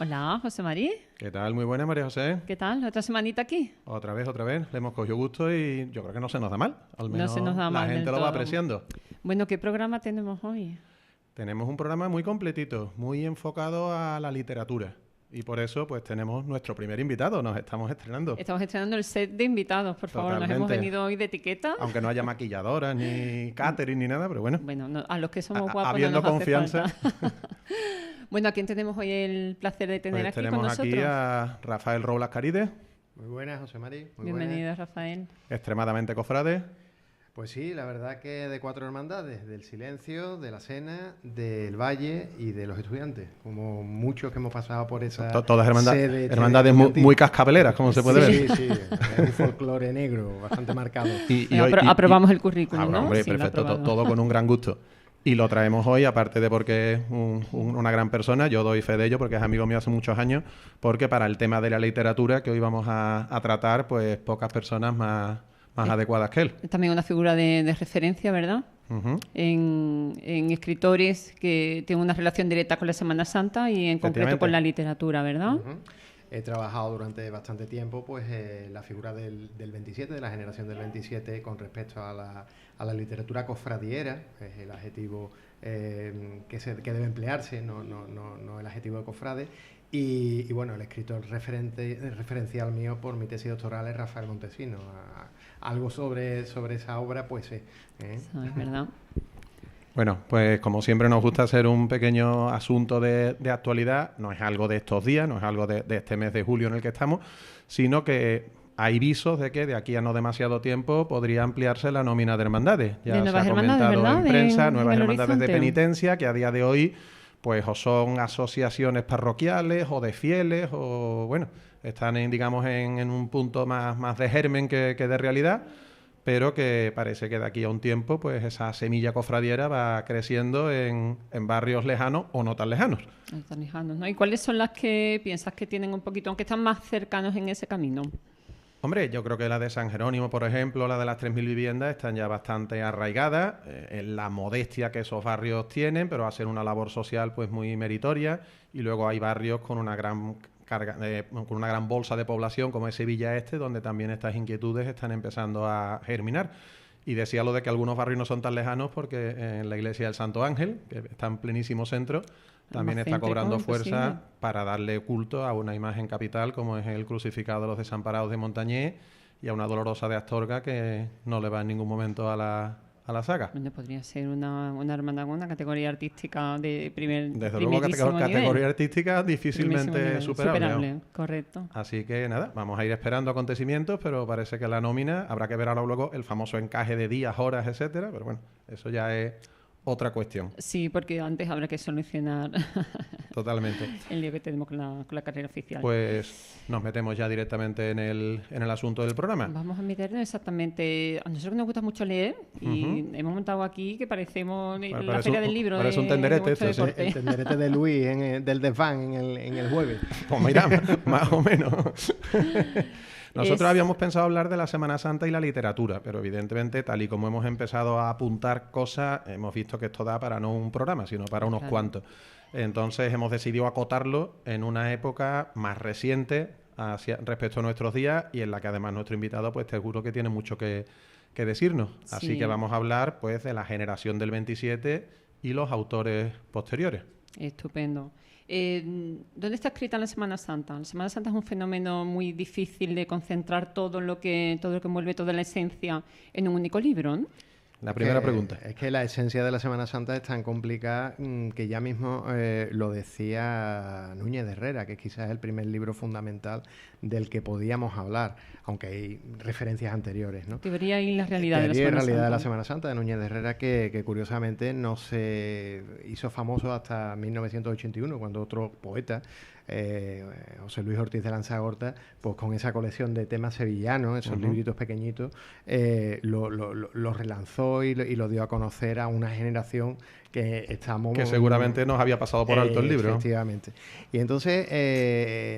Hola, José María. ¿Qué tal? Muy buena, María José. ¿Qué tal? ¿Otra semanita aquí? Otra vez. Le hemos cogido gusto y yo creo que no se nos da mal. Al menos No se nos da la mal gente del lo va todo. apreciando. Bueno, ¿qué programa tenemos hoy? Tenemos un programa muy completito, muy enfocado a la literatura. Y por eso, pues, tenemos nuestro primer invitado. Nos estamos estrenando. Estamos estrenando el set de invitados, por favor. Totalmente. Nos hemos venido hoy de etiqueta. Aunque no haya maquilladoras, ni catering, ni nada, pero bueno. Bueno, a los que somos guapos habiendo no nos confianza. hace falta. Bueno, ¿a quién tenemos hoy el placer de tener Pues aquí con tenemos nosotros? aquí a Rafael Robles Carides, Muy buenas, José María. Muy Bienvenido, buenas. Rafael. extremadamente cofrade. Pues sí, la verdad que de 4 hermandades, del Silencio, de la Cena, del Valle y de los Estudiantes, como muchos que hemos pasado por esa Todas sede hermandades muy cascabeleras, como se puede ver. Sí, es un folclore negro bastante marcado. Aprobamos el currículum, ¿no? Hombre, Sí, lo perfecto, aprobado. todo con un gran gusto. Y lo traemos hoy, aparte de porque es una gran persona, yo doy fe de ello porque es amigo mío hace muchos años, porque para el tema de la literatura que hoy vamos a tratar, pues pocas personas más adecuadas que él. Es también una figura de referencia, ¿verdad? Ujú. En escritores que tienen una relación directa con la Semana Santa y en concreto con la literatura, ¿verdad? Ujú. He trabajado durante bastante tiempo pues la figura del 27, de la generación del 27, con respecto a la literatura cofradiera, es el adjetivo que debe emplearse, no el adjetivo de cofrade. Y bueno, el escritor referencial mío por mi tesis doctoral es Rafael Montesino. Algo sobre esa obra, pues sí. Eso es verdad. Bueno, pues como siempre nos gusta hacer un pequeño asunto de actualidad, no es algo de estos días, no es algo de este mes de julio en el que estamos, sino que hay visos de que de aquí a no demasiado tiempo podría ampliarse la nómina de hermandades. Ya De se nuevas ha hermandades, comentado ¿verdad? en prensa, nuevas en el hermandades de horizonte. penitencia, que a día de hoy pues o son asociaciones parroquiales o de fieles o bueno, están en un punto más de germen que de realidad, pero que parece que de aquí a un tiempo pues esa semilla cofradiera va creciendo en barrios lejanos o no tan lejanos. Están lejanos, ¿no? ¿Y cuáles son las que piensas que tienen un poquito, aunque están más cercanos en ese camino? Hombre, yo creo que la de San Jerónimo, por ejemplo, la de las 3.000 viviendas, están ya bastante arraigadas en la modestia que esos barrios tienen, pero hacen una labor social pues muy meritoria. Y luego hay barrios con una gran con una gran bolsa de población como es Sevilla Este, donde también estas inquietudes están empezando a germinar. Y decía lo de que algunos barrios no son tan lejanos porque en la iglesia del Santo Ángel, que está en plenísimo centro, también está cobrando fuerza para darle culto a una imagen capital como es el crucificado de los desamparados de Montañés y a una dolorosa de Astorga que no le va en ningún momento a la saga. Bueno, podría ser una hermandad con una categoría artística de Desde luego, categoría artística difícilmente superable. Correcto. Así que nada, vamos a ir esperando acontecimientos, pero parece que la nómina, habrá que ver ahora luego el famoso encaje de días, horas, etcétera, pero bueno, eso ya es otra cuestión. Sí, porque antes habrá que solucionar Totalmente. el lío que tenemos con la carrera oficial. Pues nos metemos ya directamente en el asunto del programa. Vamos a meternos exactamente. A nosotros nos gusta mucho leer y hemos montado aquí que parecemos la Feria del Libro. Parece un tenderete de esto, El tenderete de Luis del desván en el jueves. Pues mira, más o menos. Nosotros habíamos pensado hablar de la Semana Santa y la literatura, pero evidentemente, tal y como hemos empezado a apuntar cosas, hemos visto que esto da para no un programa, sino para unos cuantos. Entonces hemos decidido acotarlo en una época más reciente respecto a nuestros días y en la que además nuestro invitado, pues seguro que tiene mucho que decirnos. Sí. Así que vamos a hablar pues de la generación del 27 y los autores posteriores. Estupendo. ¿Dónde está escrita la Semana Santa? La Semana Santa es un fenómeno muy difícil de concentrar todo lo que envuelve toda la esencia en un único libro, ¿no? La primera pregunta. Es que la esencia de la Semana Santa es tan complicada que ya mismo lo decía Núñez de Herrera, que quizás es el primer libro fundamental del que podíamos hablar, aunque hay referencias anteriores, ¿no? Teoría y la realidad Teoría y realidad de la Semana Semana Santa de Núñez de Herrera, que curiosamente no se hizo famoso hasta 1981, cuando otro poeta, José Luis Ortiz de Lanzagorta, pues con esa colección de temas sevillanos, esos libritos pequeñitos, lo relanzó y lo dio a conocer a una generación que estamos... Que seguramente nos había pasado por alto el libro. Efectivamente. Y entonces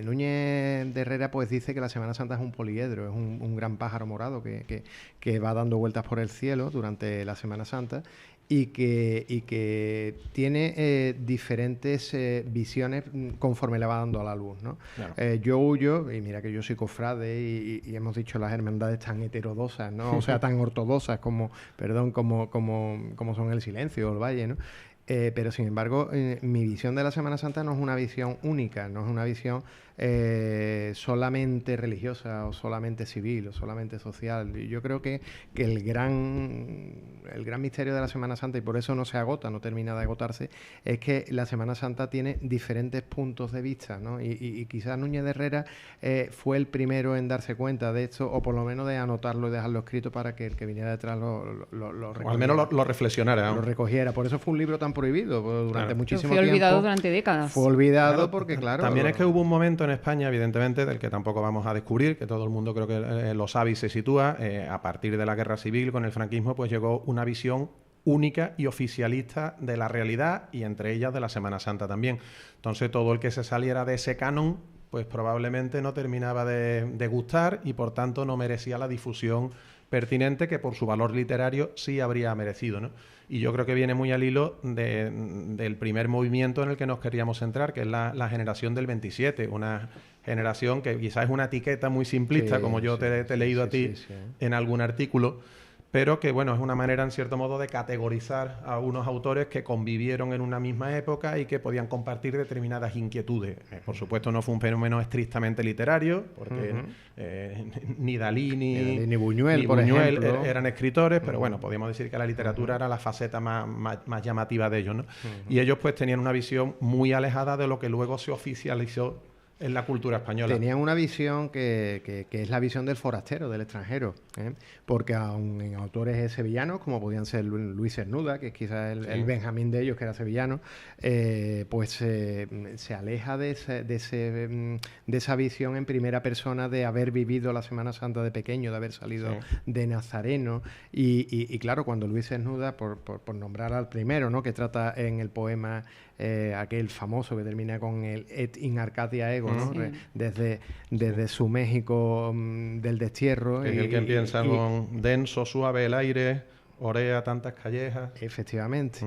Núñez de Herrera pues dice que la Semana Santa es un poliedro, es un gran pájaro morado que va dando vueltas por el cielo durante la Semana Santa y que tiene diferentes visiones conforme le va dando a la luz, ¿no? Claro. Yo huyo, y mira que yo soy cofrade y hemos dicho las hermandades tan heterodosas, ¿no? O sea, tan ortodoxas como son el Silencio o el Valle, ¿no? Pero sin embargo, mi visión de la Semana Santa no es una visión única, no es una visión solamente religiosa o solamente civil o solamente social. Yo creo que el gran misterio de la Semana Santa, y por eso no se agota, no termina de agotarse, es que la Semana Santa tiene diferentes puntos de vista, ¿no? Y quizás Núñez de Herrera fue el primero en darse cuenta de esto, o por lo menos de anotarlo y dejarlo escrito para que el que viniera detrás lo recogiera. O al menos lo reflexionara, ¿no? Lo recogiera. Por eso fue un libro tan prohibido durante muchísimo tiempo. Fue olvidado durante décadas. Fue olvidado porque, claro... También es que hubo un momento en España, evidentemente, del que tampoco vamos a descubrir, que todo el mundo creo que lo sabe y se sitúa, a partir de la Guerra Civil, con el franquismo, pues llegó una visión única y oficialista de la realidad y entre ellas de la Semana Santa también. Entonces todo el que se saliera de ese canon pues probablemente no terminaba de gustar y por tanto no merecía la difusión pertinente que por su valor literario sí habría merecido, ¿no? Y yo creo que viene muy al hilo del primer movimiento en el que nos queríamos centrar, que es la generación del 27, una generación que quizás es una etiqueta muy simplista, como yo te he leído a ti en algún artículo, pero que, bueno, es una manera, en cierto modo, de categorizar a unos autores que convivieron en una misma época y que podían compartir determinadas inquietudes. Por supuesto, no fue un fenómeno estrictamente literario, porque ni Dalí ni Buñuel, por ejemplo, eran escritores, pero bueno, podríamos decir que la literatura era la faceta más llamativa de ellos, ¿no? Y ellos, pues, tenían una visión muy alejada de lo que luego se oficializó en la cultura española. Tenían una visión que es la visión del forastero, del extranjero, ¿eh? Porque aun en autores sevillanos, como podían ser Luis Cernuda, que es quizás el Benjamín de ellos, que era sevillano, pues se aleja de esa visión en primera persona de haber vivido la Semana Santa de pequeño, de haber salido de nazareno. Y claro, cuando Luis Cernuda, por nombrar al primero, ¿no?, que trata en el poema aquel famoso que termina con el Et in Arcadia ego, ¿no? Desde su México del destierro. Es el que empieza con denso, suave el aire, orea tantas callejas. Efectivamente.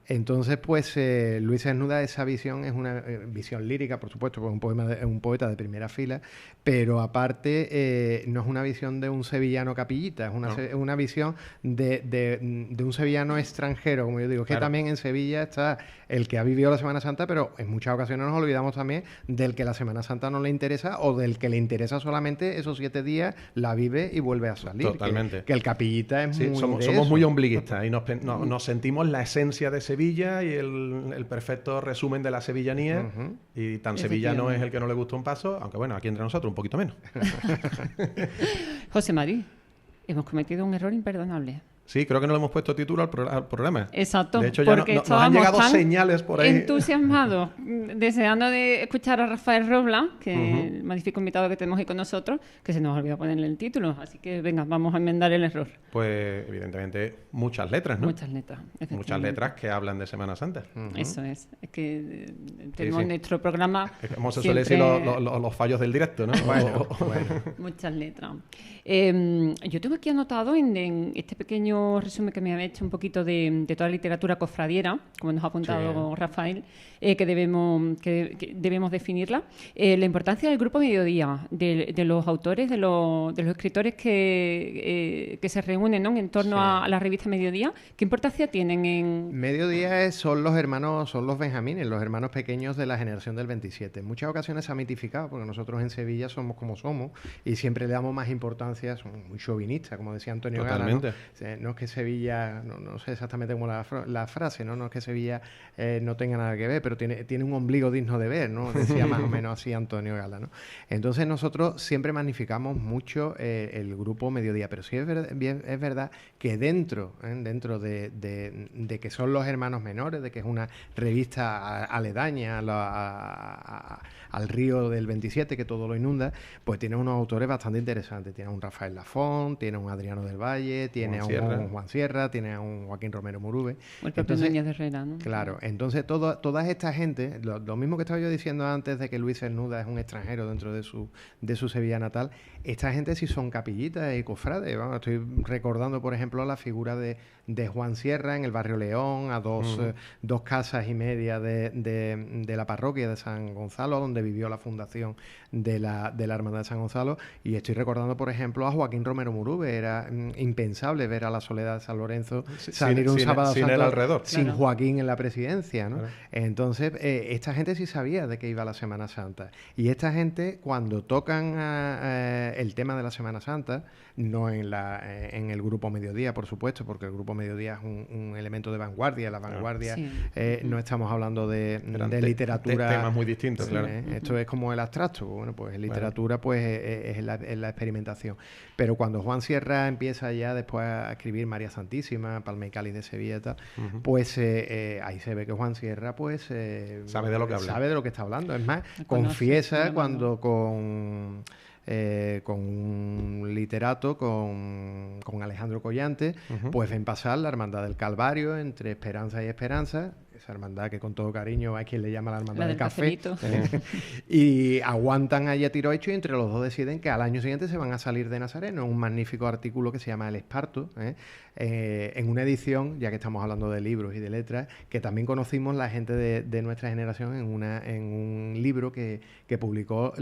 Entonces, pues, Luis Cernuda, esa visión es una visión lírica, por supuesto, porque es un poeta de primera fila, pero aparte no es una visión de un sevillano capillita, es una visión de un sevillano extranjero, como yo digo, que también en Sevilla está el que ha vivido la Semana Santa, pero en muchas ocasiones nos olvidamos también del que la Semana Santa no le interesa o del que le interesa solamente esos 7 días, la vive y vuelve a salir. Totalmente. Que el capillita es muy somos muy ombliguistas y nos sentimos la esencia de Sevilla y el perfecto resumen de la sevillanía, y tan sevillano es el que no le gusta un paso, aunque bueno, aquí entre nosotros un poquito menos. José Mari, hemos cometido un error imperdonable. Sí, creo que no le hemos puesto título al programa. Exacto. De hecho, ya nos han llegado señales por ahí. Entusiasmados, deseando de escuchar a Rafael Robla, que el magnífico invitado que tenemos aquí con nosotros, que se nos olvidó ponerle el título. Así que venga, vamos a enmendar el error. Pues evidentemente muchas letras, ¿no? Muchas letras. Muchas letras que hablan de Semana Santa. Eso es. Es que tenemos nuestro programa. Como se suele decir, los fallos del directo, ¿no? Bueno. Muchas letras. Yo tengo aquí anotado en este pequeño resumen que me ha hecho un poquito de toda la literatura cofradiera, como nos ha apuntado Rafael, que debemos definirla. La importancia del grupo Mediodía, de los autores, de los escritores que se reúnen, ¿no?, en torno a la revista Mediodía. ¿Qué importancia tienen en...? Mediodía son los Benjamines, los hermanos pequeños de la generación del 27. En muchas ocasiones se ha mitificado, porque nosotros en Sevilla somos como somos y siempre le damos más importancia, somos muy chauvinistas, como decía Antonio Gala, ¿no? no es que Sevilla, no sé exactamente cómo la frase, ¿no? No es que Sevilla no tenga nada que ver, pero tiene un ombligo digno de ver, ¿no? Decía más o menos así Antonio Gala, ¿no? Entonces nosotros siempre magnificamos mucho el grupo Mediodía, pero sí es verdad que dentro de que son los hermanos menores, de que es una revista aledaña al río del 27, que todo lo inunda, pues tiene unos autores bastante interesantes. Tiene a un Rafael Lafont, tiene a un Adriano del Valle, tiene a un Juan Sierra, tiene a un Joaquín Romero Murube. O el propio Núñez de Herrera, ¿no? Claro, entonces toda esta gente, lo mismo que estaba yo diciendo antes de que Luis Cernuda es un extranjero dentro de su Sevilla natal, esta gente sí son capillitas y cofrades. Vamos, estoy recordando, por ejemplo, la figura de Juan Sierra en el barrio León, a dos casas y media de la parroquia de San Gonzalo, donde vivió la fundación de la Hermandad de San Gonzalo. Y estoy recordando, por ejemplo, a Joaquín Romero Murube. Era impensable ver a la Soledad de San Lorenzo salir un sábado santo sin Joaquín en la presidencia, ¿no? Claro. Entonces, esta gente sí sabía de qué iba la Semana Santa. Y esta gente, cuando tocan el tema de la Semana Santa, no en el Grupo Mediodía, por supuesto, porque el Grupo Mediodía es un elemento de vanguardia. La vanguardia, no estamos hablando de literatura. Temas muy distintos, claro. Esto es como el abstracto. Bueno, pues en literatura pues es la experimentación. Pero cuando Juan Sierra empieza ya después a escribir María Santísima, Palma y Cáliz de Sevilla y tal, pues ahí se ve que Juan Sierra pues sabe de lo que habla. Sabe de lo que está hablando. Es más, confiesa cuando con un literato, con Alejandro Collante, pues ven pasar la Hermandad del Calvario entre Esperanza y Esperanza, esa hermandad que con todo cariño hay quien le llama la Hermandad del Café, y aguantan allí a tiro hecho, y entre los dos deciden que al año siguiente se van a salir de Nazareno. Un magnífico artículo que se llama El Esparto, en una edición, ya que estamos hablando de libros y de letras, que también conocimos la gente de nuestra generación en un libro que publicó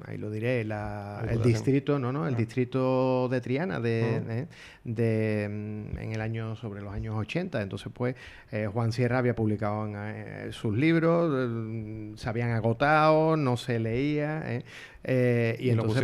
ahí lo diré, el distrito, el distrito de Triana en el año, sobre los años 80. Entonces pues Juan Sierra había publicado sus libros, se habían agotado, no se leía, y entonces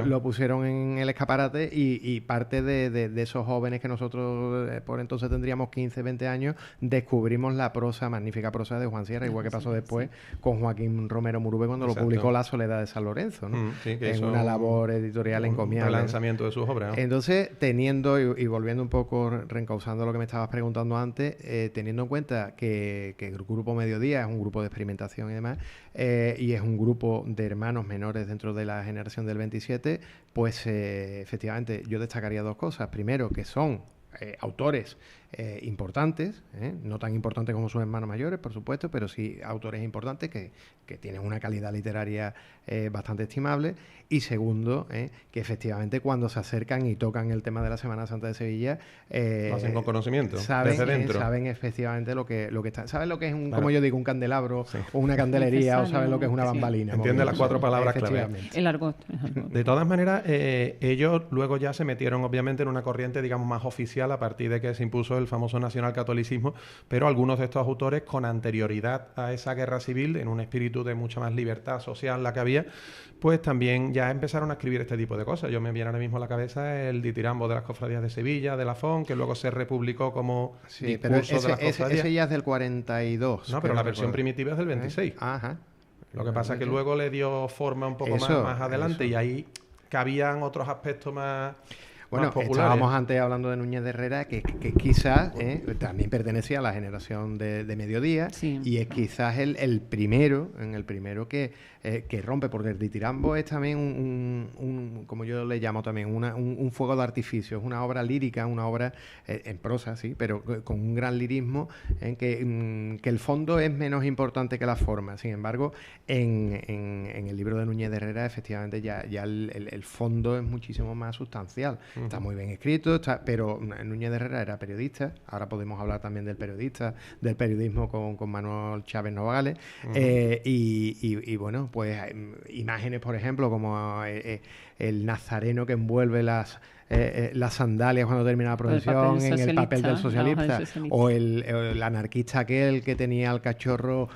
lo pusieron en el escaparate, y parte de esos jóvenes que nosotros por entonces tendríamos 15, 20 años, descubrimos la magnífica prosa de Juan Sierra, igual que pasó después con Joaquín Romero Murube cuando lo publicó La Soledad de San Lorenzo, ¿no? En una labor editorial encomiable. El lanzamiento de sus obras, ¿no? Entonces, teniendo, y volviendo un poco, reencauzando lo que me estabas preguntando antes, teniendo en cuenta que el Grupo Mediodía es un grupo de experimentación y demás, y es un grupo de hermanos menores dentro de la generación del 27, pues efectivamente yo destacaría dos cosas. Primero, que son autores importantes, no tan importantes como sus hermanos mayores, por supuesto, pero sí autores importantes que tienen una calidad literaria bastante estimable. Y segundo, que efectivamente cuando se acercan y tocan el tema de la Semana Santa de Sevilla, lo hacen con conocimiento, desde dentro. Saben efectivamente lo que está. ¿Saben lo que es como yo digo, un candelabro o una candelería, o saben lo que es una bambalina? Entiende las cuatro palabras clave. El argot. De todas maneras, ellos luego ya se metieron obviamente en una corriente, digamos, más oficial a partir de que se impuso el famoso nacionalcatolicismo, pero algunos de estos autores con anterioridad a esa guerra civil, en un espíritu de mucha más libertad social la que había, pues también ya empezaron a escribir este tipo de cosas. Yo me viene ahora mismo a la cabeza el Ditirambo de las Cofradías de Sevilla, de Lafont, que luego se republicó como discurso de las cofradías. Ese ya es del 42. No, pero la versión primitiva es del 26. Ajá. Lo que pasa es que luego le dio forma un poco más adelante, y ahí cabían otros aspectos más... Bueno, estábamos antes hablando de Núñez de Herrera, que quizás también pertenecía a la generación de Mediodía, y es quizás el primero que rompe, porque el Ditirambo es también como yo le llamo también, un fuego de artificio. Es una obra lírica, una obra en prosa, sí, pero con un gran lirismo, en que el fondo es menos importante que la forma. Sin embargo, en el libro de Núñez de Herrera, efectivamente, ya el fondo es muchísimo más sustancial. Está muy bien escrito, pero Núñez de Herrera era periodista. Ahora podemos hablar también del periodismo con Manuel Chávez Nogales. Y bueno, pues imágenes, por ejemplo, como el nazareno que envuelve las las sandalias cuando termina la procesión, en el papel del socialista, o el anarquista aquel que tenía al cachorro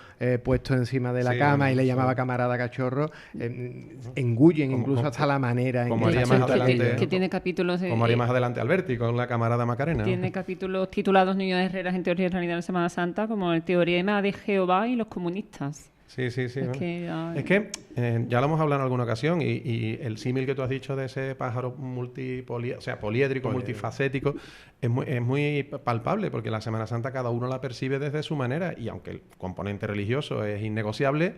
puesto encima de la cama y le llamaba camarada cachorro, engullen incluso hasta la manera en como haría más adelante, que tiene capítulos como haría más adelante Alberti con la camarada Macarena. Tiene capítulos titulados Niños de Herreras en Teoría y Realidad de la Semana Santa, como el Teorema de Jehová y los comunistas. Sí. Es que ya lo hemos hablado en alguna ocasión y el símil que tú has dicho de ese pájaro poliédrico, multifacético, es muy palpable, porque la Semana Santa cada uno la percibe desde su manera, y aunque el componente religioso es innegociable,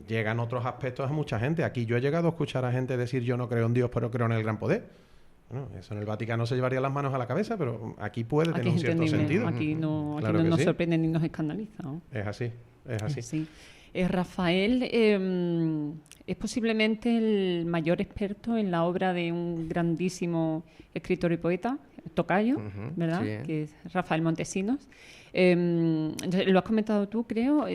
llegan otros aspectos a mucha gente. Aquí yo he llegado a escuchar a gente decir: yo no creo en Dios, pero creo en el gran poder. Bueno, eso en el Vaticano se llevaría las manos a la cabeza, pero aquí puede tener un cierto sentido. Aquí no nos sorprende ni nos escandaliza, ¿no? Es así. Sí. Rafael es posiblemente el mayor experto en la obra de un grandísimo escritor y poeta, tocayo, ¿verdad? Sí. Que es Rafael Montesinos. Lo has comentado tú, creo.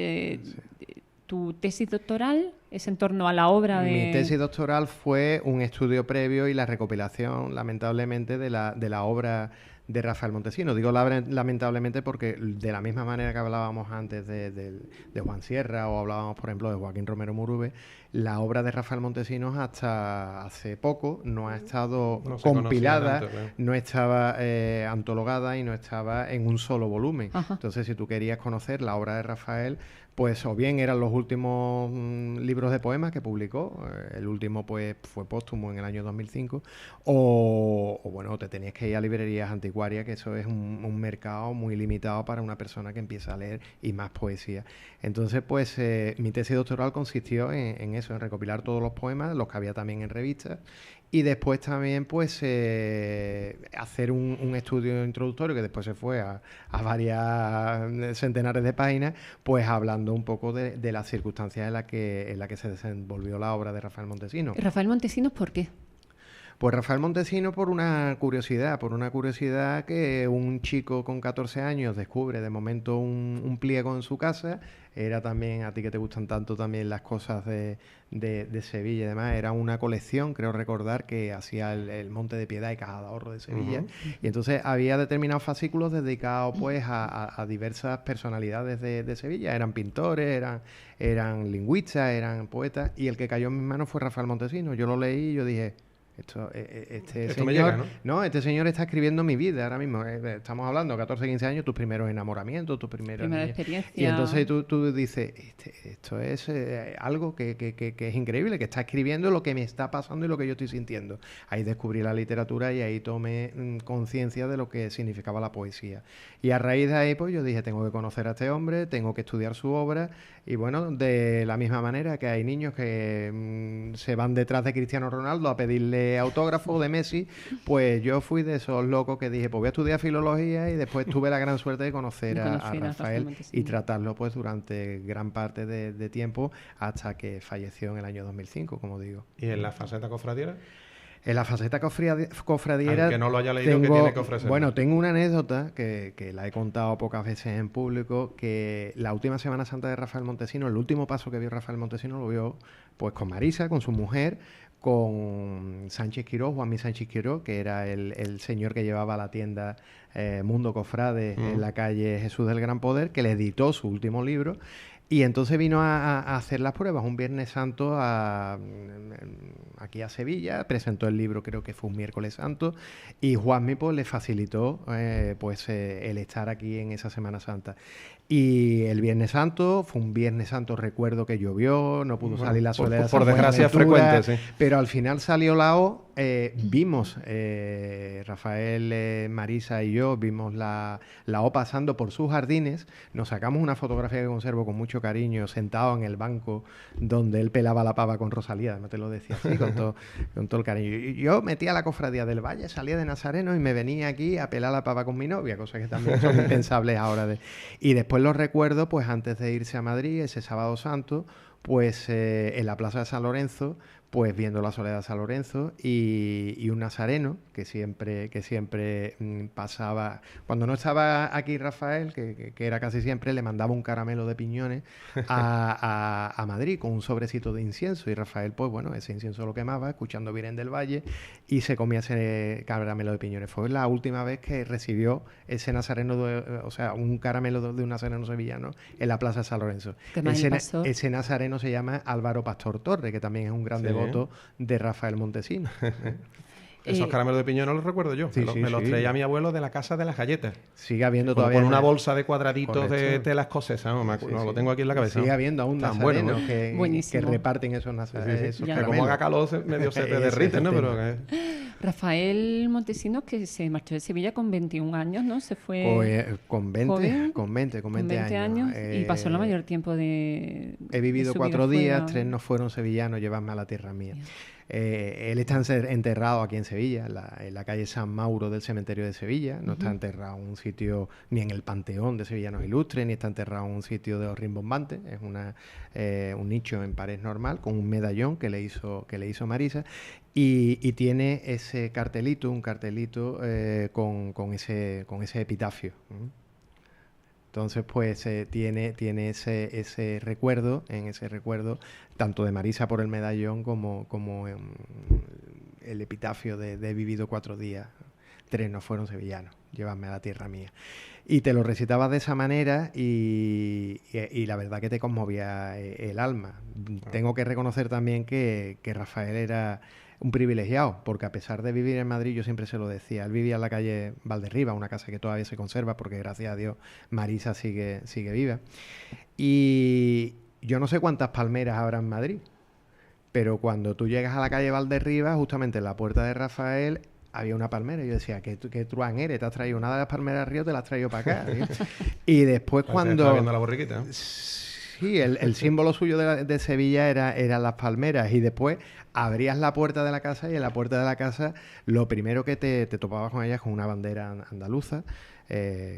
¿Tu tesis doctoral es en torno a la obra de...? Mi tesis doctoral fue un estudio previo y la recopilación, lamentablemente, de la obra de Rafael Montesinos. Digo lamentablemente porque de la misma manera que hablábamos antes de Juan Sierra, o hablábamos, por ejemplo, de Joaquín Romero Murube, la obra de Rafael Montesinos hasta hace poco no ha estado compilada, tanto, claro. No estaba antologada y no estaba en un solo volumen. Ajá. Entonces, si tú querías conocer la obra de Rafael, pues o bien eran los últimos libros de poemas que publicó, el último pues fue póstumo en el año 2005, o bueno, te tenías que ir a librerías anticuarias, que eso es un mercado muy limitado para una persona que empieza a leer, y más poesía. Entonces, pues mi tesis doctoral consistió en eso, en recopilar todos los poemas, los que había también en revistas, y después también pues hacer un estudio introductorio que después se fue a varias centenares de páginas, pues hablando un poco de las circunstancias en la que se desenvolvió la obra de Rafael Montesinos. ¿Rafael Montesinos por qué? Pues Rafael Montesinos por una curiosidad que un chico con 14 años descubre de momento un pliego en su casa. Era también, a ti que te gustan tanto también las cosas de Sevilla y demás, era una colección, creo recordar, que hacía el Monte de Piedad y Caja de Ahorro de Sevilla. Y entonces había determinados fascículos dedicados pues a diversas personalidades de Sevilla. Eran pintores, eran lingüistas, eran poetas, y el que cayó en mis manos fue Rafael Montesinos. Yo lo leí y yo dije... Este señor, me llega, ¿no? Este señor está escribiendo mi vida ahora mismo. Estamos hablando, 14, 15 años, tus primeros enamoramientos, tus primera experiencia. Y entonces tú dices, esto es algo que es increíble, que está escribiendo lo que me está pasando y lo que yo estoy sintiendo. Ahí descubrí la literatura y ahí tomé conciencia de lo que significaba la poesía. Y a raíz de ahí, pues yo dije, tengo que conocer a este hombre, tengo que estudiar su obra. Y bueno, de la misma manera que hay niños que se van detrás de Cristiano Ronaldo a pedirle autógrafo de Messi, pues yo fui de esos locos que dije, pues voy a estudiar filología, y después tuve la gran suerte de conocer a Rafael y tratarlo pues durante gran parte de tiempo hasta que falleció en el año 2005, como digo. ¿Y en la faceta cofradiera? En la faceta cofradiera... Al que no lo haya leído, ¿qué tiene que ofrecer? Bueno, tengo una anécdota que la he contado pocas veces en público, que la última Semana Santa de Rafael Montesinos, el último paso que vio Rafael Montesinos lo vio pues con Marisa, con su mujer, con Sánchez Quiró, Juanmi Sánchez Quiró, que era el señor que llevaba la tienda Mundo Cofrade en la calle Jesús del Gran Poder, que le editó su último libro. Y entonces vino a hacer las pruebas un Viernes Santo aquí a Sevilla, presentó el libro, creo que fue un Miércoles Santo, y Juanmi pues le facilitó el estar aquí en esa Semana Santa. Y el Viernes Santo fue un Viernes Santo, recuerdo que llovió, no pudo salir la soledad. Por desgracia frecuente, sí. Pero al final salió la O, vimos, Rafael, Marisa y yo, vimos la O pasando por sus jardines, nos sacamos una fotografía que conservo con mucho cariño, sentado en el banco donde él pelaba la pava con Rosalía, no te lo decía así, con todo el cariño. Y yo metía la cofradía del Valle, salía de Nazareno y me venía aquí a pelar la pava con mi novia, cosas que también son impensables ahora. Y después lo recuerdo, pues antes de irse a Madrid, ese Sábado Santo, pues en la plaza de San Lorenzo, pues viendo la soledad de San Lorenzo y un nazareno que siempre pasaba, cuando no estaba aquí Rafael, que era casi siempre, le mandaba un caramelo de piñones a Madrid con un sobrecito de incienso, y Rafael, pues bueno, ese incienso lo quemaba escuchando Virgen del Valle y se comía ese caramelo de piñones. Fue la última vez que recibió ese nazareno, o sea, un caramelo de un nazareno sevillano en la plaza de San Lorenzo. Ese nazareno se llama Álvaro Pastor Torre, que también es un gran devoto de Rafael Montesinos. Esos caramelos de piñón no los recuerdo yo. Sí, me los traía mi abuelo de la casa de las galletas. Sigue habiendo como todavía. Con una bolsa de cuadraditos de tela escocesa. No, lo tengo aquí en la cabeza. Sigue habiendo aún nazarenos que reparten esos caramelos. Como haga calor, medio se te derrite, ¿no? Pero Rafael Montesinos, que se marchó de Sevilla con 21 años, ¿no? Se fue con 20 años. Y pasó la mayor tiempo de... He vivido 4 días, 3 no fueron sevillanos, llevadme a la tierra mía. Él está enterrado aquí en Sevilla, en la calle San Mauro del cementerio de Sevilla. No está enterrado en un sitio ni en el Panteón de Sevillanos Ilustres, ni está enterrado en un sitio de rimbombante. Es un nicho en pared normal con un medallón que le hizo Marisa. Y tiene ese cartelito, con ese epitafio. Entonces, pues tiene ese recuerdo, tanto de Marisa por el medallón como el epitafio de he vivido 4 días, 3 no fueron sevillanos, llévame a la tierra mía. Y te lo recitabas de esa manera y la verdad que te conmovía el alma. Tengo que reconocer también que Rafael era un privilegiado, porque a pesar de vivir en Madrid, yo siempre se lo decía, él vivía en la calle Valderriba, una casa que todavía se conserva, porque gracias a Dios Marisa sigue viva. Y yo no sé cuántas palmeras habrá en Madrid, pero cuando tú llegas a la calle Valderriba, justamente en la puerta de Rafael, había una palmera. Y yo decía, ¿qué truán eres? ¿Te has traído una de las palmeras de Río? Te la has traído para acá. Y después cuando... ¿Estás viendo la borriquita, ¿no? Sí, el símbolo suyo de Sevilla eran las palmeras, y después abrías la puerta de la casa y en la puerta de la casa lo primero que te topabas con ella es con una bandera andaluza,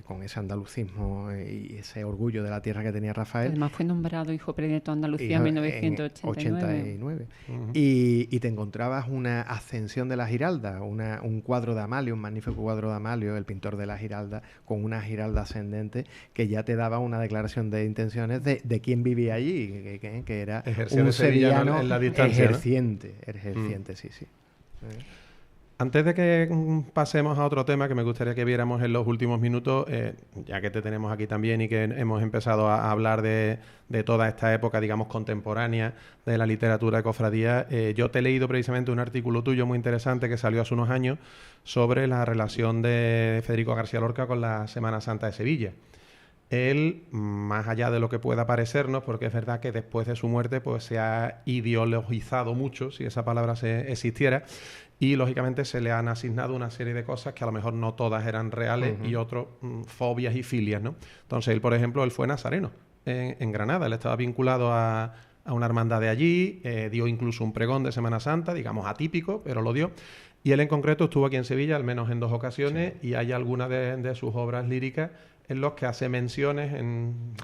con ese andalucismo y ese orgullo de la tierra que tenía Rafael. Además fue nombrado hijo predilecto de Andalucía en 1989. Y te encontrabas una ascensión de la Giralda, un cuadro de Amalio, un magnífico cuadro de Amalio, el pintor de la Giralda, con una Giralda ascendente que ya te daba una declaración de intenciones de quién vivía allí, que era un sevillano en la distancia, ejerciente, sí. Antes de que pasemos a otro tema que me gustaría que viéramos en los últimos minutos, ya que te tenemos aquí también y que hemos empezado a hablar de toda esta época, digamos, contemporánea de la literatura de cofradía, yo te he leído precisamente un artículo tuyo muy interesante que salió hace unos años sobre la relación de Federico García Lorca con la Semana Santa de Sevilla. Él, más allá de lo que pueda parecernos, porque es verdad que después de su muerte pues se ha ideologizado mucho, si esa palabra existiera, y lógicamente se le han asignado una serie de cosas que a lo mejor no todas eran reales y otros fobias y filias, ¿no? Entonces él, por ejemplo, él fue nazareno en Granada, él estaba vinculado a una hermandad de allí, dio incluso un pregón de Semana Santa, digamos atípico, pero lo dio. Y él en concreto estuvo aquí en Sevilla al menos en 2 ocasiones, y hay algunas de sus obras líricas en los que hace menciones en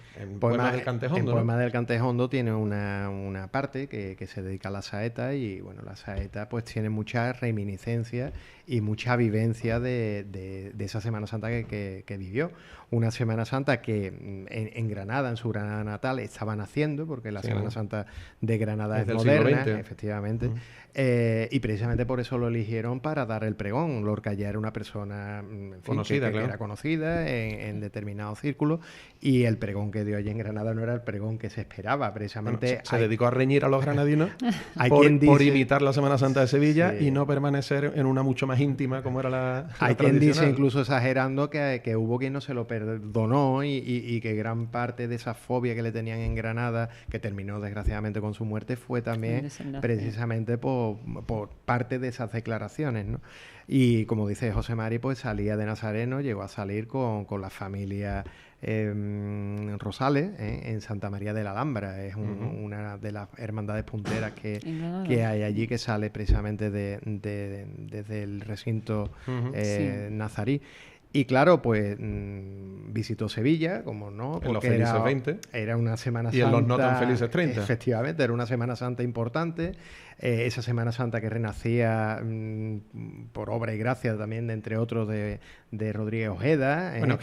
Poemas del Cantejondo. En Poemas del Cantejondo tiene una parte que se dedica a la saeta, y bueno, la saeta pues tiene mucha reminiscencia y mucha vivencia de esa Semana Santa que vivió. Una Semana Santa que en Granada, en su Granada natal, estaban haciendo, porque la Semana Santa de Granada es moderna, efectivamente. Y precisamente por eso lo eligieron para dar el pregón. Lorca ya era una persona conocida, que era conocida en determinados círculos, y el pregón que dio allí en Granada no era el pregón que se esperaba. Precisamente se dedicó a reñir a los granadinos por imitar la Semana Santa de Sevilla y no permanecer en una mucho más íntima como era la Hay quien dice, incluso exagerando, que hubo quien no se lo perdonó y que gran parte de esa fobia que le tenían en Granada, que terminó desgraciadamente con su muerte, fue también precisamente por parte de esas declaraciones, ¿no? Y como dice José Mari, pues salía de nazareno, llegó a salir con la familia Rosales en Santa María de la Alhambra. Es una de las hermandades punteras que hay allí, que sale precisamente desde el recinto nazarí. Y claro, pues visitó Sevilla, como no, En los porque felices 20. era una Semana Santa. Y en los no tan felices 30. Efectivamente, era una Semana Santa importante. Esa Semana Santa que renacía por obra y gracia también, entre otros, de Rodríguez Ojeda. Bueno,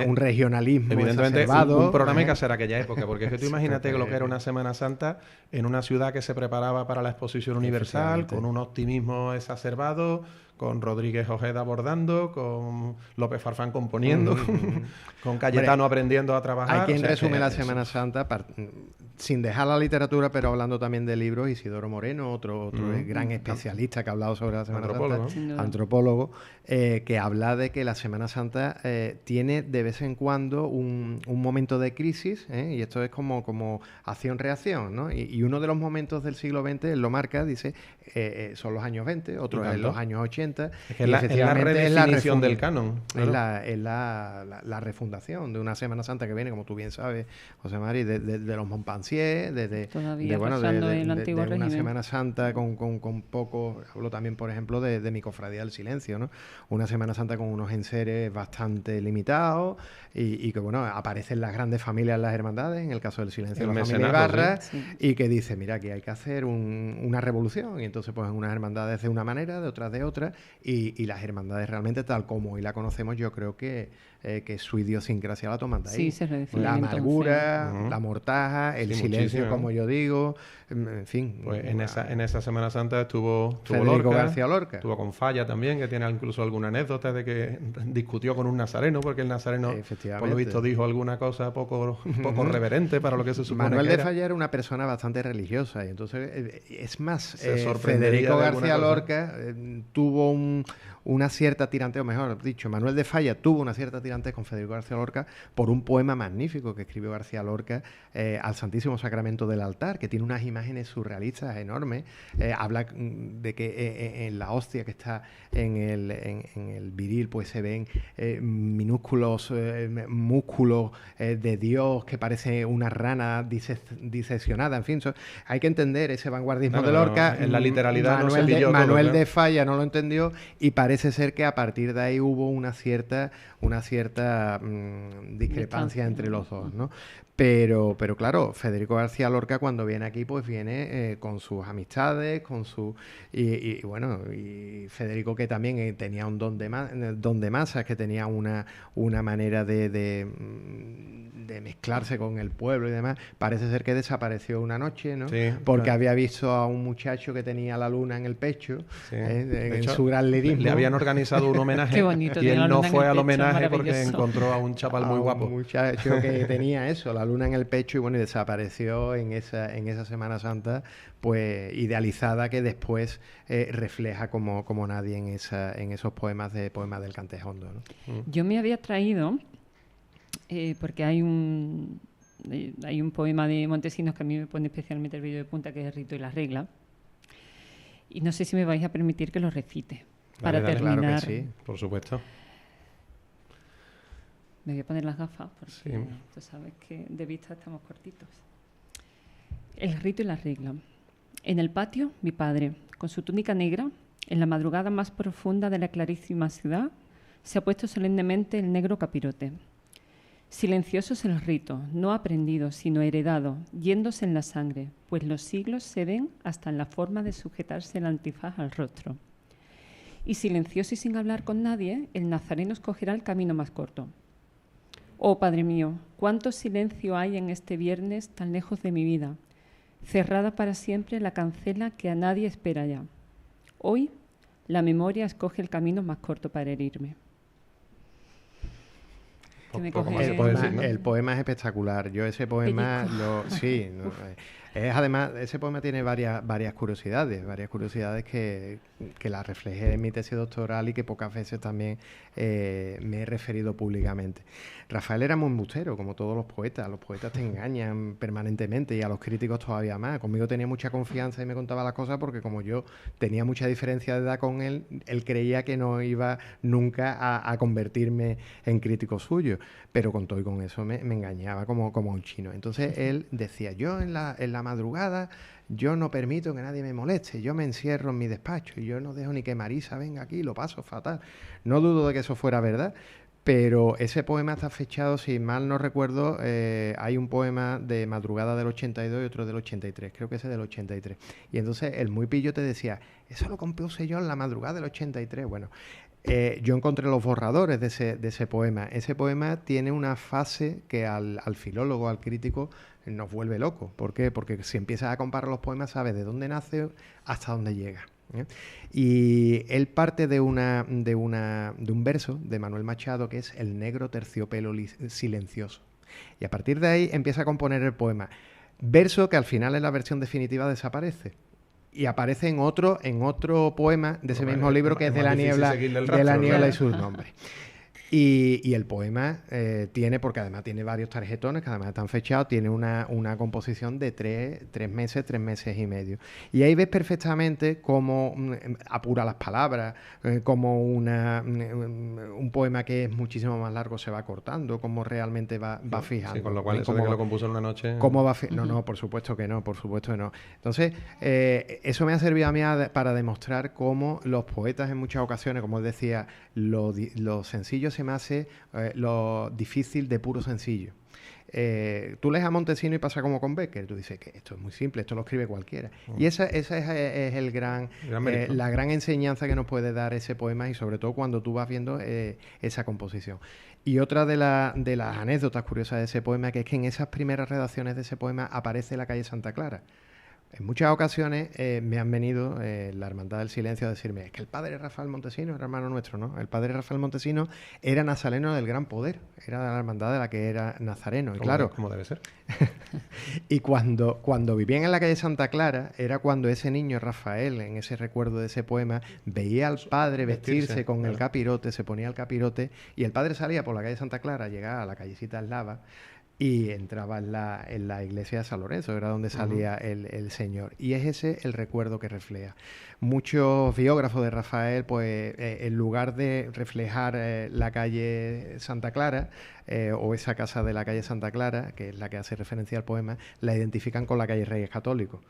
un regionalismo evidentemente exacerbado. un programa hay que hacer aquella época, porque es que tú imagínate lo que era una Semana Santa en una ciudad que se preparaba para la Exposición Universal, con un optimismo exacerbado, con Rodríguez Ojeda bordando, con López Farfán componiendo, con Cayetano aprendiendo a trabajar. Hay quien resume la Semana Santa, sin dejar la literatura, pero hablando también de libros, Isidoro Moreno, otro gran especialista que ha hablado sobre la Semana Santa, antropólogo, que habla de que la Semana Santa tiene de vez en cuando un momento de crisis, y esto es como acción-reacción, ¿no? Y uno de los momentos del siglo XX, él lo marca, dice, son los años 20, otros en los años 80. Es que es la redefinición del canon. Claro. Es la refundación de una Semana Santa que viene, como tú bien sabes, José Mari, de los Montpensier, de una Semana Santa con poco. Hablo también, por ejemplo, de mi cofradía del silencio, ¿no? Una Semana Santa con unos enseres bastante limitados y que, bueno, aparecen las grandes familias en las hermandades, en el caso del silencio de la familia Ibarra, y que dice, mira, aquí hay que hacer una revolución. Y entonces, pues, en unas hermandades de una manera, de otras de otra, y las hermandades realmente, tal como hoy la conocemos, yo creo que su idiosincrasia la toman de ahí. Sí, la amargura, la mortaja, el silencio, como yo digo, en fin. Pues en esa Semana Santa estuvo Federico García Lorca. Estuvo con Falla también, que tiene incluso alguna anécdota de que discutió con un nazareno, porque el nazareno, por lo visto, dijo alguna cosa poco reverente para lo que se supone Manuel que de Falla era una persona bastante religiosa, y entonces, es más, Federico García Lorca tuvo una cierta tirantez, o mejor dicho, Manuel de Falla tuvo una cierta tirantez con Federico García Lorca por un poema magnífico que escribió García Lorca al Santísimo Sacramento del altar, que tiene unas imágenes surrealistas enormes. Habla de que en la hostia que está en el viril, pues se ven minúsculos músculos de Dios que parece una rana diseccionada. En fin, hay que entender ese vanguardismo de Lorca. En la literalidad Manuel de Falla no lo entendió, y parece ser que a partir de ahí hubo una cierta discrepancia entre los dos, ¿no? Pero claro, Federico García Lorca, cuando viene aquí, pues viene con sus amistades, y bueno, y Federico, que también tenía un don de masas, que tenía una manera de mezclarse con el pueblo y demás. Parece ser que desapareció una noche, ¿no? Sí, porque había visto a un muchacho que tenía la luna en el pecho, de hecho, su gran lirismo. Le habían organizado un homenaje. Qué bonito, y él no fue al pecho, homenaje porque encontró a un chaval muy guapo. Un muchacho que tenía eso, la luna en el pecho, y bueno, y desapareció en esa Semana Santa, pues idealizada, que después refleja como nadie en esos poemas del Cantejondo, ¿no? Yo me había traído, porque hay un poema de Montesinos que a mí me pone especialmente el vello de punta, que es El rito y la regla, y no sé si me vais a permitir que lo recite para terminar. Claro que sí, por supuesto. Me voy a poner las gafas porque Sí. tú sabes que de vista estamos cortitos. El rito y la regla. En el patio, mi padre, con su túnica negra, en la madrugada más profunda de la clarísima ciudad, se ha puesto solemnemente el negro capirote. Silencioso es el rito, no aprendido, sino heredado, yéndose en la sangre, pues los siglos se ven hasta en la forma de sujetarse el antifaz al rostro. Y silencioso y sin hablar con nadie, el nazareno escogerá el camino más corto. Oh, Padre mío, cuánto silencio hay en este viernes tan lejos de mi vida, cerrada para siempre la cancela que a nadie espera ya. Hoy, la memoria escoge el camino más corto para herirme. El poema es espectacular. Yo ese poema además, ese poema tiene varias curiosidades que las reflejé en mi tesis doctoral y que pocas veces también me he referido públicamente. Rafael era muy embustero, como todos los poetas. Los poetas te engañan permanentemente, y a los críticos todavía más. Conmigo tenía mucha confianza y me contaba las cosas porque, como yo tenía mucha diferencia de edad con él, él creía que no iba nunca a convertirme en crítico suyo. Pero con todo y con eso me engañaba como un chino. Entonces él decía, yo en la la madrugada yo no permito que nadie me moleste, yo me encierro en mi despacho y yo no dejo ni que Marisa venga aquí, lo paso fatal. No dudo de que eso fuera verdad, pero ese poema está fechado, si mal no recuerdo, hay un poema de madrugada del 82 y otro del 83, creo que ese es del 83. Y entonces el muy pillo te decía, eso lo compuse yo en la madrugada del 83. Bueno, yo encontré los borradores de ese poema. Ese poema tiene una fase que al filólogo, al crítico, nos vuelve loco. ¿Por qué? Porque si empiezas a comparar los poemas, sabes de dónde nace hasta dónde llega. Y él parte de un verso de Manuel Machado que es El negro terciopelo silencioso. Y a partir de ahí empieza a componer el poema. Verso que al final en la versión definitiva desaparece. Y aparece en otro poema de ese mismo libro que es De la niebla y sus nombres. Y el poema tiene, porque además tiene varios tarjetones que además están fechados, tiene una composición de tres meses y medio. Y ahí ves perfectamente cómo apura las palabras, cómo un poema que es muchísimo más largo se va cortando, cómo realmente va fijando. Sí, con lo cual eso de que lo compuso en una noche... ¿Cómo va no, por supuesto que no, Entonces, eso me ha servido a mí para demostrar cómo los poetas en muchas ocasiones, como él decía, lo sencillo se me hace lo difícil de puro sencillo. Tú lees a Montesino y pasa como con Becker. Tú dices que esto es muy simple, esto lo escribe cualquiera. Y esa es el la gran enseñanza que nos puede dar ese poema y sobre todo cuando tú vas viendo esa composición. Y otra de las anécdotas curiosas de ese poema que es que en esas primeras redacciones de ese poema aparece la calle Santa Clara. En muchas ocasiones me han venido la Hermandad del Silencio a decirme es que el padre Rafael Montesino era hermano nuestro, ¿no? El padre Rafael Montesino era nazareno del Gran Poder, era de la hermandad de la que era nazareno. Y claro, ¿cómo debe ser? Y cuando vivían en la calle Santa Clara, era cuando ese niño Rafael, en ese recuerdo de ese poema, veía al padre vestirse con el capirote, se ponía el capirote, y el padre salía por la calle Santa Clara, llegaba a la callecita Eslava, y entraba en la iglesia de San Lorenzo, era donde salía el Señor. Y es ese el recuerdo que refleja. Muchos biógrafos de Rafael, pues en lugar de reflejar la calle Santa Clara, o esa casa de la calle Santa Clara, que es la que hace referencia al poema, la identifican con la calle Reyes Católicos,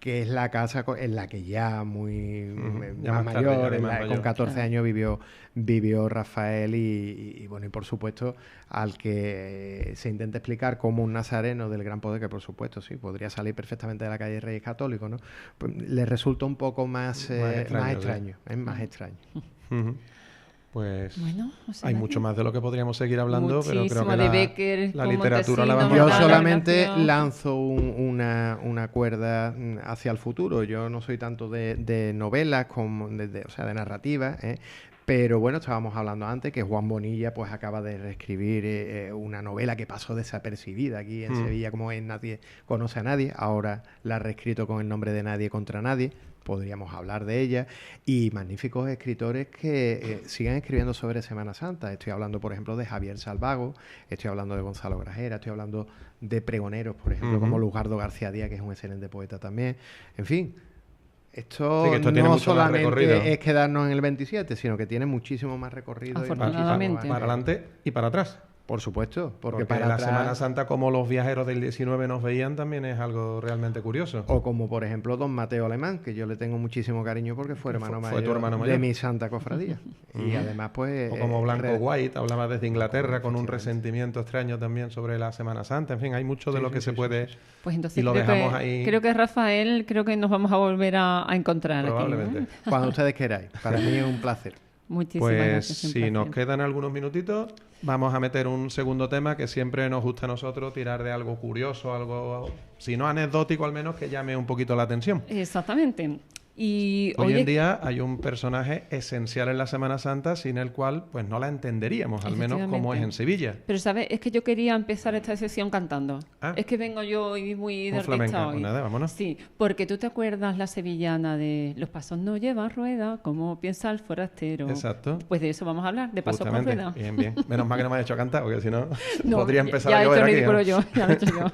que es la casa en la que ya más mayor, con 14 años vivió Rafael y bueno, y por supuesto al que se intenta explicar como un nazareno del Gran Poder, que por supuesto sí, podría salir perfectamente de la calle Reyes Católicos, ¿no? Pues le resulta un poco más extraño, es más extraño. Pues bueno, hay mucho más de lo que podríamos seguir hablando, pero creo que de Becker, la literatura la vamos a... Yo solamente lanzo una cuerda hacia el futuro. Yo no soy tanto de novelas, o sea, de narrativa, pero bueno, estábamos hablando antes que Juan Bonilla pues acaba de reescribir una novela que pasó desapercibida aquí en Sevilla, como es Nadie conoce a nadie. Ahora la ha reescrito con el nombre de Nadie contra nadie. Podríamos hablar de ella, y magníficos escritores que sigan escribiendo sobre Semana Santa. Estoy hablando, por ejemplo, de Javier Salvago, estoy hablando de Gonzalo Grajera, estoy hablando de pregoneros, por ejemplo, como Lugardo García Díaz, que es un excelente poeta también. En fin, esto no solamente es quedarnos en el 27, sino que tiene muchísimo más recorrido. Afortunadamente. Para adelante y para atrás. Por supuesto, porque para la Semana Santa, como los viajeros del 19 nos veían, también es algo realmente curioso. O como, por ejemplo, don Mateo Alemán, que yo le tengo muchísimo cariño porque fue hermano mayor de mi santa cofradía. Y además, pues... O como Blanco White, hablaba desde Inglaterra con un resentimiento extraño también sobre la Semana Santa. En fin, hay mucho de lo que se puede... Pues entonces y lo dejamos ahí. Creo que Rafael, nos vamos a volver a encontrar probablemente aquí, ¿no? Cuando ustedes queráis. Para mí es un placer. Muchísimas gracias. Si nos quedan algunos minutitos, vamos a meter un segundo tema que siempre nos gusta a nosotros tirar de algo curioso, algo, si no anecdótico, al menos que llame un poquito la atención. Exactamente. Y hoy en día hay un personaje esencial en la Semana Santa sin el cual pues no la entenderíamos, al menos como es en Sevilla. Pero sabes, es que yo quería empezar esta sesión cantando. Es que vengo yo hoy muy de artista hoy. Pues nada, vámonos. Sí, porque tú te acuerdas la sevillana de los pasos no llevan rueda, como piensa el forastero. Exacto. Pues de eso vamos a hablar, de pasos con rueda. Bien, bien. Menos mal que no me has hecho cantar, porque si no, podría empezar a llover aquí. Ya lo he hecho yo.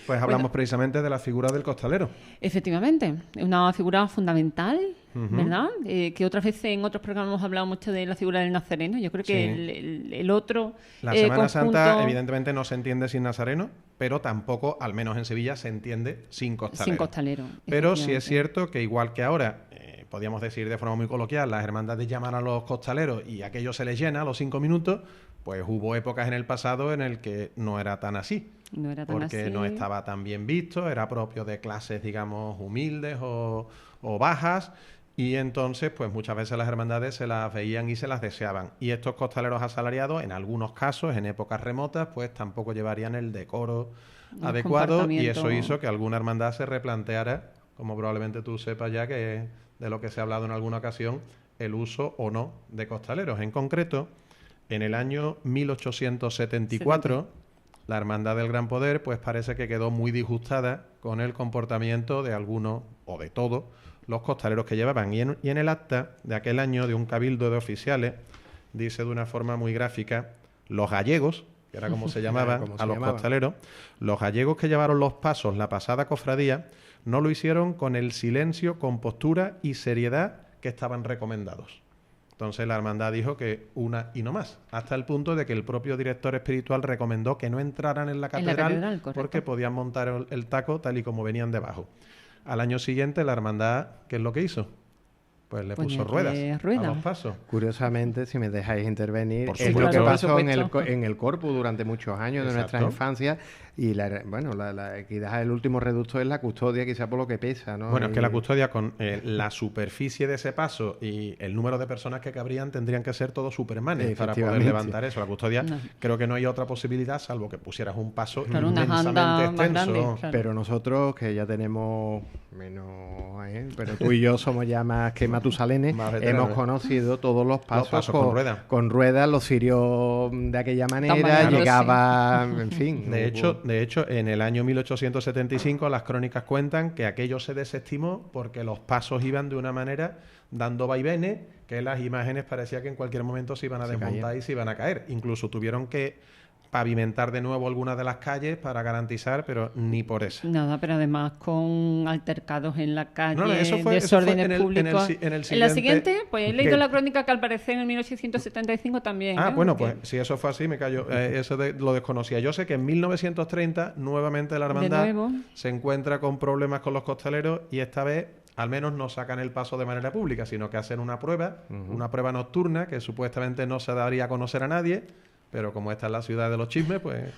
Pues hablamos precisamente de la figura del costalero. Efectivamente, una figura fundamental ¿verdad? Que otras veces en otros programas hemos hablado mucho de la figura del nazareno. Yo creo que el otro La Semana conjunto... Santa evidentemente no se entiende sin nazareno, pero tampoco, al menos en Sevilla, se entiende sin costalero. Sin costalero. Pero sí es cierto que igual que ahora, podríamos decir de forma muy coloquial, las hermandades llaman a los costaleros y aquello se les llena a los 5 minutos, pues hubo épocas en el pasado en el que no era tan así. No era tan porque así. no estaba tan bien visto, era propio de clases, digamos, humildes o bajas, y entonces, pues muchas veces las hermandades se las veían y se las deseaban. Y estos costaleros asalariados, en algunos casos, en épocas remotas, pues tampoco llevarían el decoro adecuado, y eso hizo que alguna hermandad se replanteara, como probablemente tú sepas ya, que de lo que se ha hablado en alguna ocasión, el uso o no de costaleros. En concreto, en el año 1874... la Hermandad del Gran Poder, pues parece que quedó muy disgustada con el comportamiento de algunos, o de todos, los costaleros que llevaban. Y en el acta de aquel año, de un cabildo de oficiales, dice de una forma muy gráfica, los gallegos, que era como se llamaban a los costaleros, los gallegos que llevaron los pasos la pasada cofradía, no lo hicieron con el silencio, compostura y seriedad que estaban recomendados. Entonces la hermandad dijo que una y no más, hasta el punto de que el propio director espiritual recomendó que no entraran en la catedral porque podían montar el taco tal y como venían debajo. Al año siguiente la hermandad, ¿qué es lo que hizo? Pues le puso ruedas a los pasos. Curiosamente, si me dejáis intervenir, Por es supuesto. lo que pasó Por en el Corpus durante muchos años de nuestra infancia. Y la equidad, el último reducto es la custodia, quizá por lo que pesa, ¿no? Bueno, es que la custodia con la superficie de ese paso y el número de personas que cabrían tendrían que ser todos supermanes para poder levantar eso. La custodia creo que no hay otra posibilidad salvo que pusieras un paso inmensamente extenso. Claro. Pero nosotros, que ya tenemos menos, pero tú y yo somos ya más que Matusalenes, hemos conocido todos los pasos con ruedas. Con ruedas, los cirios de aquella manera, llegaba, en fin. De hecho, en el año 1875 las crónicas cuentan que aquello se desestimó porque los pasos iban de una manera dando vaivenes que las imágenes parecía que en cualquier momento se iban a desmontar y se iban a caer. Incluso tuvieron que pavimentar de nuevo algunas de las calles para garantizar, pero ni por eso. Nada, pero además con altercados en la calle, desórdenes públicos. En la siguiente, pues he leído la crónica que al parecer en 1875 también. Bueno, pues si eso fue así, me cayó. Lo desconocía. Yo sé que en 1930 nuevamente la hermandad se encuentra con problemas con los costaleros y esta vez al menos no sacan el paso de manera pública, sino que hacen una prueba nocturna que supuestamente no se daría a conocer a nadie. Pero como esta es la ciudad de los chismes, pues...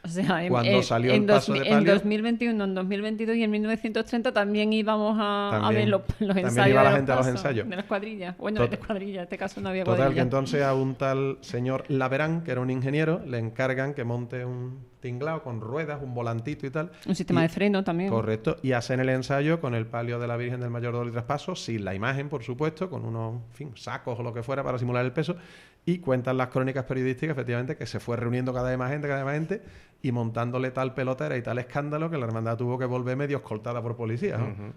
O sea, cuando salió el paso de palio... En 2021, en 2022 y en 1930 también íbamos a ver los ensayos. También iba la gente a los ensayos. De las cuadrillas. Bueno, de las cuadrillas. En este caso no había cuadrillas. Total, que entonces a un tal señor Laverán, que era un ingeniero, le encargan que monte un tinglao con ruedas, un volantito y tal. Un sistema de freno también. Correcto. Y hacen el ensayo con el palio de la Virgen del Mayor Dolor y Traspaso, sin la imagen, por supuesto, con unos sacos o lo que fuera para simular el peso. Y cuentan las crónicas periodísticas, efectivamente, que se fue reuniendo cada vez más gente, y montándole tal pelotera y tal escándalo que la hermandad tuvo que volver medio escoltada por policías, ¿no?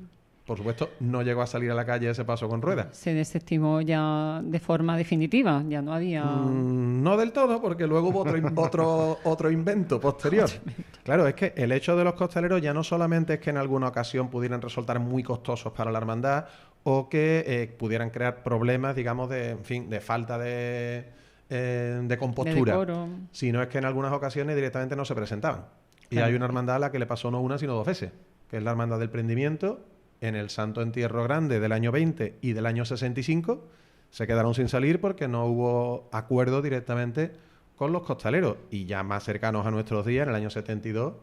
Por supuesto, no llegó a salir a la calle ese paso con ruedas. Se desestimó ya de forma definitiva, ya no había... No del todo, porque luego hubo otro invento posterior. Claro, es que el hecho de los costaleros ya no solamente es que en alguna ocasión pudieran resultar muy costosos para la hermandad o que pudieran crear problemas, digamos, de falta de compostura, sino es que en algunas ocasiones directamente no se presentaban. Y hay una hermandad a la que le pasó no una, sino 2 veces, que es la Hermandad del Prendimiento. En el Santo Entierro Grande del año 20 y del año 65 se quedaron sin salir porque no hubo acuerdo directamente con los costaleros. Y ya más cercanos a nuestros días, en el año 72,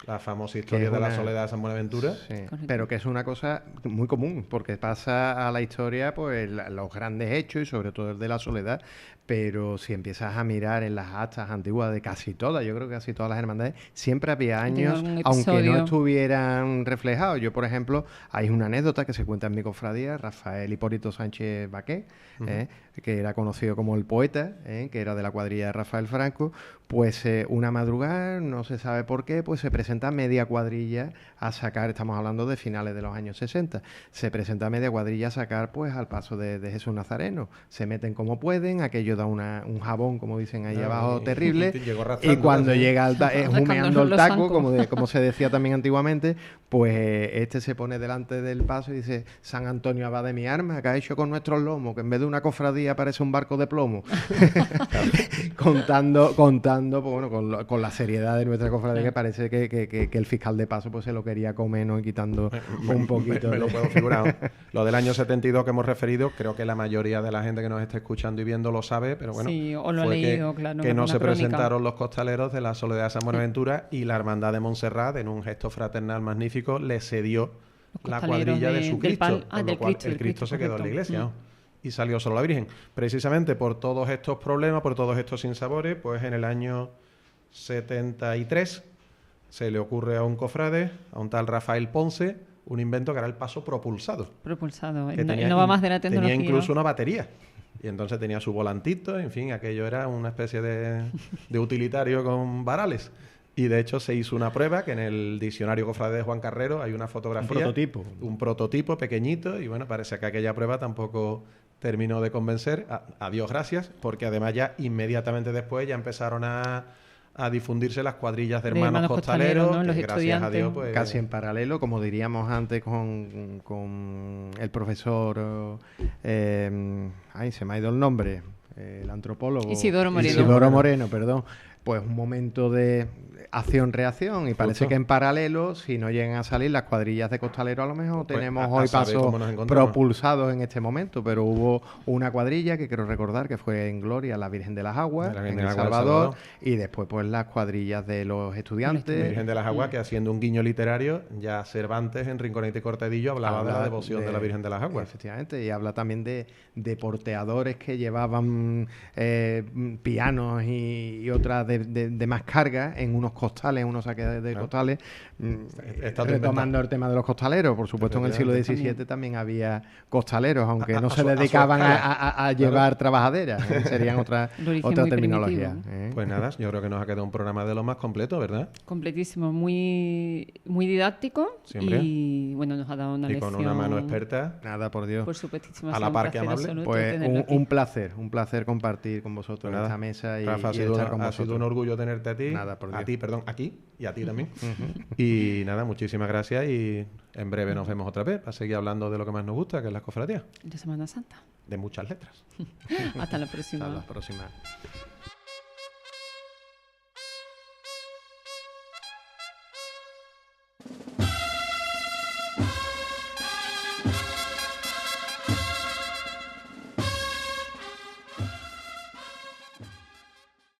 la famosa historia de la Soledad de San Buenaventura. Sí, pero que es una cosa muy común, porque pasa a la historia pues los grandes hechos y sobre todo el de la Soledad, pero si empiezas a mirar en las actas antiguas de casi todas, yo creo que casi todas las hermandades, siempre había años, aunque no estuvieran reflejados. Yo, por ejemplo, hay una anécdota que se cuenta en mi cofradía, Rafael Hipólito Sánchez Baqué, que era conocido como el poeta, que era de la cuadrilla de Rafael Franco, pues una madrugada, no se sabe por qué, pues se presentó presenta media cuadrilla a sacar, estamos hablando de finales de los años 60, se presenta media cuadrilla a sacar pues al paso de Jesús Nazareno. Se meten como pueden, aquello da un jabón, como dicen ahí abajo, terrible, y cuando llega humeando el taco, como se decía también antiguamente, pues este se pone delante del paso y dice: San Antonio abad de mi arma, que ha hecho con nuestros lomos, que en vez de una cofradía parece un barco de plomo. contando pues, bueno, con la seriedad de nuestra cofradía, que parece que el fiscal de paso pues se lo quería comer, ¿no? Y quitando un poquito. Me lo puedo figurar. Lo del año 72 que hemos referido, creo que la mayoría de la gente que nos esté escuchando y viendo lo sabe, pero bueno, sí, o lo ha leído, claro, que no se crónica. presentaron los costaleros de la Soledad de San Buenaventura y la Hermandad de Montserrat, en un gesto fraternal magnífico, le cedió la cuadrilla de su Cristo, con lo cual el Cristo se quedó en la iglesia, ¿no? Y salió solo la Virgen. Precisamente por todos estos problemas, por todos estos sinsabores, pues en el año 73 se le ocurre a un cofrade, a un tal Rafael Ponce, un invento que era el paso propulsado. Propulsado, que no va más de la tecnología. Tenía incluso una batería. Y entonces tenía su volantito, en fin, aquello era una especie de utilitario con varales. Y de hecho se hizo una prueba que en el diccionario cofrade de Juan Carrero hay una fotografía. Un prototipo pequeñito, y bueno, parece que aquella prueba tampoco terminó de convencer. A Dios gracias, porque además ya inmediatamente después ya empezaron a difundirse las cuadrillas de hermanos costaleros, ¿no? Los que gracias a Dios, pues... Casi en paralelo, como diríamos antes con el profesor... se me ha ido el nombre, el antropólogo... Isidoro Moreno, perdón. Pues un momento de acción-reacción, y parece que en paralelo, si no llegan a salir las cuadrillas de costaleros, a lo mejor pues tenemos hoy pasos propulsados en este momento, pero hubo una cuadrilla que quiero recordar que fue en Gloria la Virgen de las Aguas, en El Salvador, y después pues las cuadrillas de los estudiantes. La Virgen de las Aguas, que haciendo un guiño literario, ya Cervantes en Rinconete y Cortadillo hablaba de la devoción de la Virgen de las Aguas. Efectivamente, y habla también de porteadores que llevaban pianos y otras de más carga en unos costales, en unos saques de costales, retomando el tema de los costaleros. Por supuesto, en el siglo XVII también había costaleros, aunque no se dedicaban a llevar trabajaderas, serían otra terminología. Pues nada, yo creo que nos ha quedado un programa de lo más completo, ¿verdad? Completísimo, muy, muy didáctico. Siempre. Y bueno, nos ha dado una lección. Y con una mano experta. Nada, por Dios. Por supuestísimo. A la par que amable. Pues un placer compartir con vosotros en esta mesa. Rafa, ha sido un orgullo tenerte a ti. Nada, por Dios. A ti, perdón, aquí y a ti también. Y nada, muchísimas gracias, y en breve nos vemos otra vez para seguir hablando de lo que más nos gusta, que es las cofradías. De Semana Santa. De muchas letras. Hasta la próxima. Hasta la próxima.